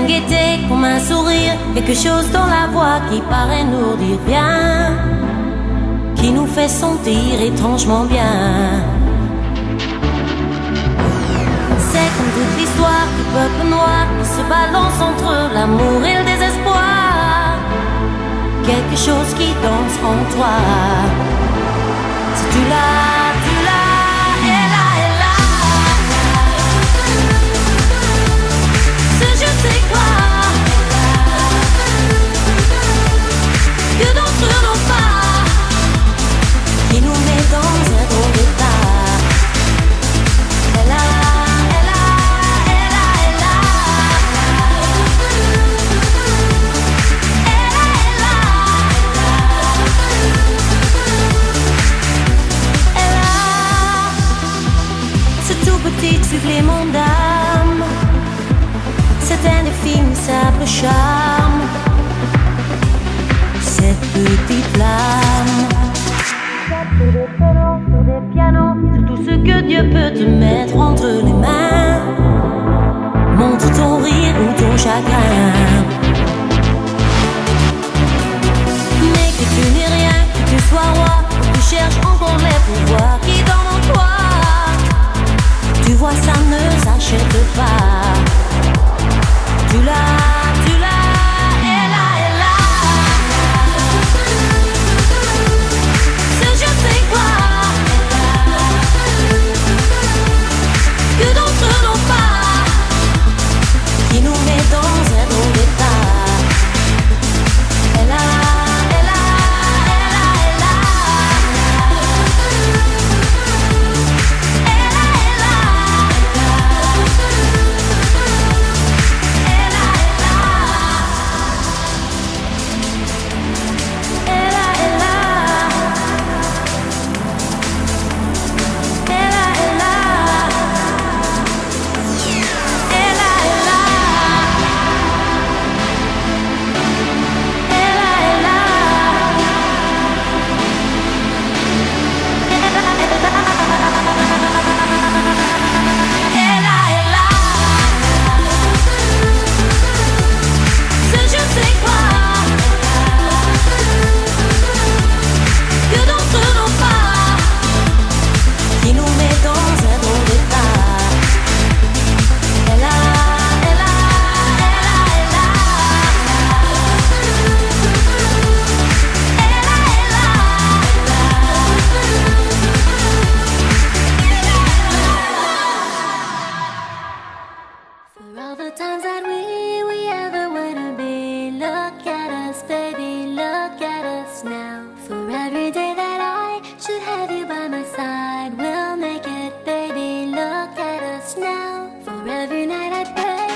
une gaieté, comme un sourire, quelque chose dans la voix qui paraît nous dire bien, qui nous fait sentir étrangement bien. C'est comme toute l'histoire du peuple noir qui se balance entre l'amour et le désespoir. Quelque chose qui danse en toi. Si tu l'as, tu l'as, elle là, elle là. Ce je sais quoi que d'autres n'ont pas, qui nous met dans un drôle d'état. Elle a, elle a, elle a, elle a. Elle a, elle a. Elle a ce tout petit supplément d'âme, cet indéfinissable charme, cette petite flamme. Sur des pianos, sur des pianos, sur tout ce que Dieu peut te mettre entre les mains. Montre ton rire ou ton chagrin, mais que tu n'es rien, que tu sois roi, que tu cherches encore les pouvoirs qui dorment en toi. Tu vois, ça ne s'achète pas. Tu l'as, tu l'as, elle a, elle a. Ce je sais quoi que d'autres n'ont pas, qui nous met dans un drôle d'état. Elle a, elle a, elle a, elle a. Elle a, elle a. Elle a, elle a. Elle a, elle a. Elle a, elle a. Elle a, elle a. Elle a, elle a. Elle a, elle a. Ce je sais quoi que d'autres n'ont pas, qui nous met dans un drôle d'état. Elle a, elle a, elle a, elle a. Elle a, elle a. For all the times that we